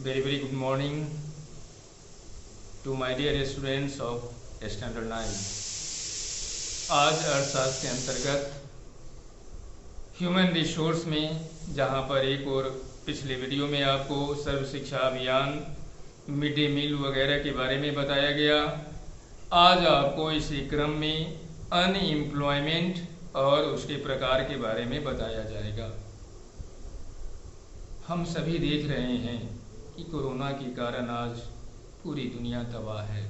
very good morning to my dear students of Standard 9। आज अर्थशास्त्र के अंतर्गत ह्यूमन रिसोर्स में, जहां पर एक और पिछले वीडियो में आपको सर्व शिक्षा अभियान, मिड डे मील वगैरह के बारे में बताया गया, आज आपको इसी क्रम में अनएम्प्लॉयमेंट और उसके प्रकार के बारे में बताया जाएगा। हम सभी देख रहे हैं कि कोरोना के कारण आज पूरी दुनिया तबाह है।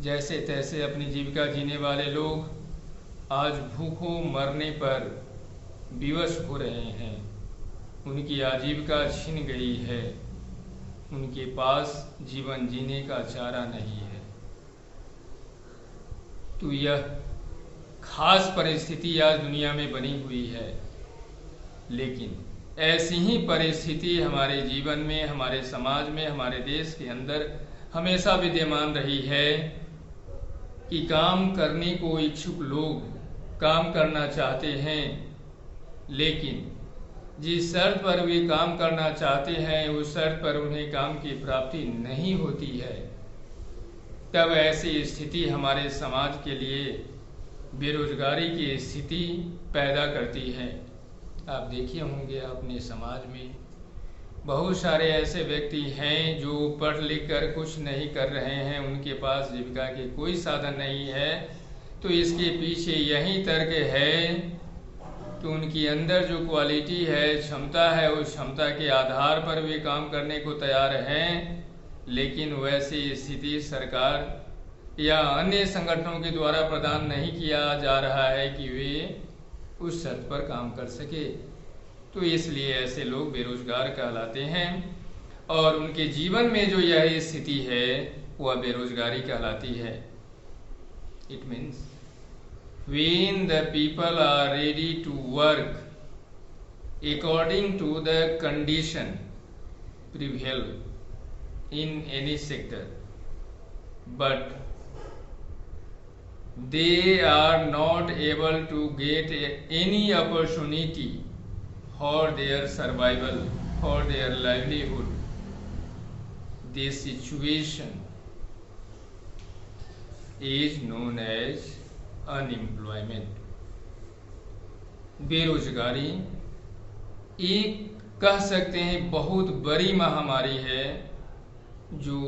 जैसे तैसे अपनी जीविका जीने वाले लोग आज भूखों मरने पर विवश हो रहे हैं। उनकी आजीविका छिन गई है, उनके पास जीवन जीने का चारा नहीं है। तो यह खास परिस्थिति आज दुनिया में बनी हुई है, लेकिन ऐसी ही परिस्थिति हमारे जीवन में, हमारे समाज में, हमारे देश के अंदर हमेशा विद्यमान रही है कि काम करने को इच्छुक लोग काम करना चाहते हैं, लेकिन जिस शर्त पर वे काम करना चाहते हैं उस शर्त पर उन्हें काम की प्राप्ति नहीं होती है। तब ऐसी स्थिति हमारे समाज के लिए बेरोजगारी की स्थिति पैदा करती है। आप देखे होंगे अपने समाज में बहुत सारे ऐसे व्यक्ति हैं जो पढ़ लिख कर कुछ नहीं कर रहे हैं, उनके पास जीविका के कोई साधन नहीं है। तो इसके पीछे यही तर्क है कि उनकी अंदर जो क्वालिटी है, क्षमता है, उस क्षमता के आधार पर वे काम करने को तैयार हैं, लेकिन वैसी स्थिति सरकार या अन्य संगठनों के द्वारा प्रदान नहीं किया जा रहा है कि वे उस शर्त पर काम कर सके। तो इसलिए ऐसे लोग बेरोजगार कहलाते हैं और उनके जीवन में जो यह स्थिति है वह बेरोजगारी कहलाती है। It means when the people are ready to work according to the condition prevail in any sector, but they are not able to get any opportunity for their survival, for their livelihood. This situation is known as unemployment। बेरोजगारी एक कह सकते हैं बहुत बड़ी महामारी है जो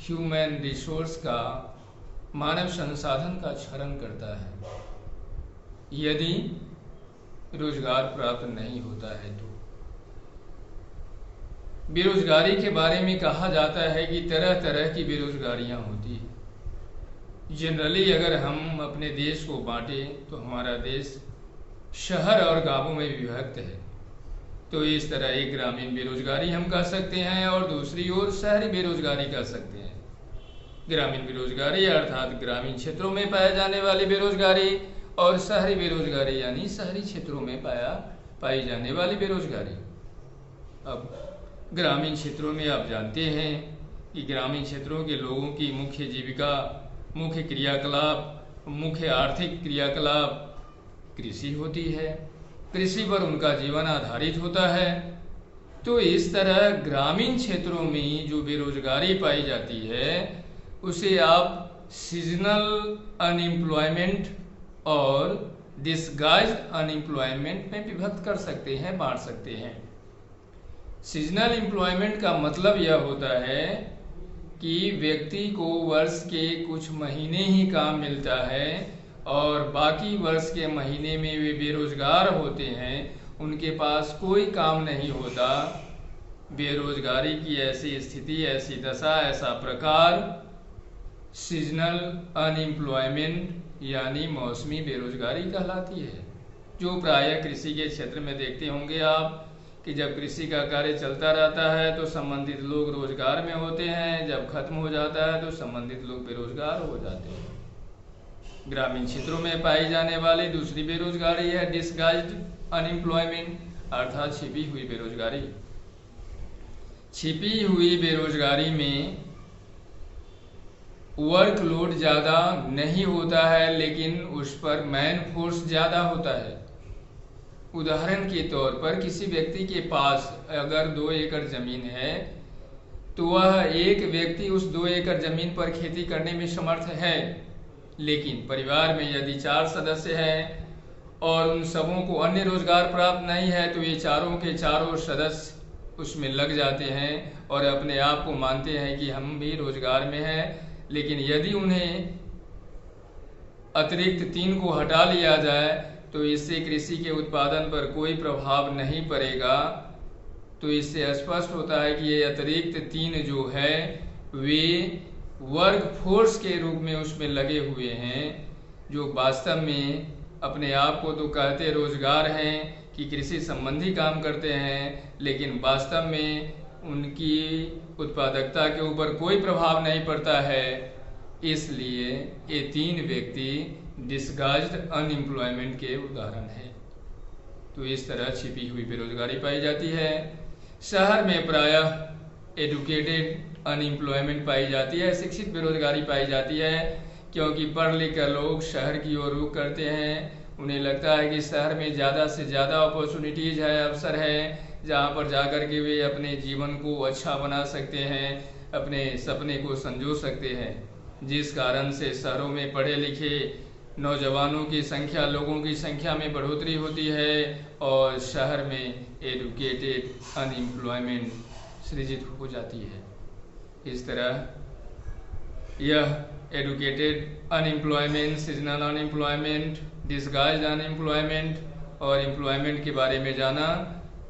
ह्यूमन रिसोर्स का, मानव संसाधन का क्षरण करता है। यदि रोजगार प्राप्त नहीं होता है तो बेरोजगारी के बारे में कहा जाता है कि तरह तरह की बेरोजगारियां होती है। जनरली अगर हम अपने देश को बांटें तो हमारा देश शहर और गांवों में विभक्त है। तो इस तरह एक ग्रामीण बेरोजगारी हम कह सकते हैं और दूसरी ओर शहरी बेरोजगारी कह सकते हैं। ग्रामीण बेरोजगारी अर्थात ग्रामीण क्षेत्रों में पाए जाने वाली बेरोजगारी, और शहरी बेरोजगारी यानी शहरी क्षेत्रों में पाई जाने वाली बेरोजगारी। अब ग्रामीण क्षेत्रों में आप जानते हैं कि ग्रामीण क्षेत्रों के लोगों की मुख्य जीविका, मुख्य क्रियाकलाप, मुख्य आर्थिक क्रियाकलाप कृषि होती है। कृषि पर उनका जीवन आधारित होता है। तो इस तरह ग्रामीण क्षेत्रों में जो बेरोजगारी पाई जाती है उसे आप सीजनल अनएम्प्लॉयमेंट और डिसगाइज्ड अनएम्प्लॉयमेंट में विभक्त कर सकते हैं, बांट सकते हैं। सीजनल एम्प्लॉयमेंट का मतलब यह होता है कि व्यक्ति को वर्ष के कुछ महीने ही काम मिलता है और बाकी वर्ष के महीने में वे बेरोजगार होते हैं, उनके पास कोई काम नहीं होता। बेरोजगारी की ऐसी स्थिति, ऐसी दशा, ऐसा प्रकार सीजनल अनएम्प्लॉयमेंट यानी मौसमी बेरोजगारी कहलाती है, जो प्रायः कृषि के क्षेत्र में देखते होंगे आप कि जब कृषि का कार्य चलता रहता है तो संबंधित लोग रोजगार में होते हैं, जब खत्म हो जाता है तो संबंधित लोग बेरोजगार हो जाते हैं। ग्रामीण क्षेत्रों में पाई जाने वाली दूसरी बेरोजगारी है डिसगाइज्ड अनएम्प्लॉयमेंट अर्थात छिपी हुई बेरोजगारी। छिपी हुई बेरोजगारी में वर्कलोड ज़्यादा नहीं होता है, लेकिन उस पर मैन फोर्स ज़्यादा होता है। उदाहरण के तौर पर किसी व्यक्ति के पास अगर 2 एकड़ जमीन है तो वह एक व्यक्ति उस 2 एकड़ जमीन पर खेती करने में समर्थ है, लेकिन परिवार में यदि 4 सदस्य हैं और उन सबों को अन्य रोजगार प्राप्त नहीं है तो ये चारों के चारों सदस्य उसमें लग जाते हैं और अपने आप को मानते हैं कि हम भी रोजगार में हैं। लेकिन यदि उन्हें अतिरिक्त 3 को हटा लिया जाए तो इससे कृषि के उत्पादन पर कोई प्रभाव नहीं पड़ेगा। तो इससे स्पष्ट होता है कि ये अतिरिक्त 3 जो है वे वर्क फोर्स के रूप में उसमें लगे हुए हैं, जो वास्तव में अपने आप को तो कहते रोजगार हैं कि कृषि संबंधी काम करते हैं, लेकिन वास्तव में उनकी उत्पादकता के ऊपर कोई प्रभाव नहीं पड़ता है। इसलिए ये 3 व्यक्ति डिस्गाइज्ड अनएम्प्लॉयमेंट के उदाहरण हैं। तो इस तरह छिपी हुई बेरोजगारी पाई जाती है। शहर में प्रायः एडुकेटेड अनएम्प्लॉयमेंट पाई जाती है, शिक्षित बेरोजगारी पाई जाती है, क्योंकि पढ़ लिख कर लोग शहर की ओर रुख करते हैं। उन्हें लगता है कि शहर में ज़्यादा से ज़्यादा अपॉर्चुनिटीज़ है, अवसर है, जहाँ पर जाकर के वे अपने जीवन को अच्छा बना सकते हैं, अपने सपने को संजो सकते हैं, जिस कारण से शहरों में पढ़े लिखे नौजवानों की संख्या, लोगों की संख्या में बढ़ोतरी होती है और शहर में एडुकेटेड अनएम्प्लॉयमेंट सृजित हो जाती है। इस तरह यह educated unemployment, seasonal unemployment, disguised unemployment और एम्प्लॉयमेंट के बारे में जाना।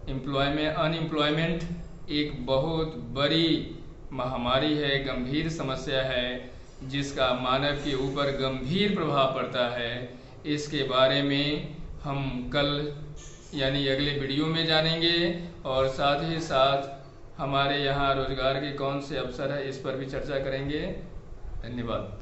अनएम्प्लॉयमेंट एक बहुत बड़ी महामारी है, गंभीर समस्या है, जिसका मानव के ऊपर गंभीर प्रभाव पड़ता है। इसके बारे में हम कल यानी अगले वीडियो में जानेंगे और साथ ही साथ हमारे यहाँ रोजगार के कौन से अवसर है इस पर भी चर्चा करेंगे। धन्यवाद।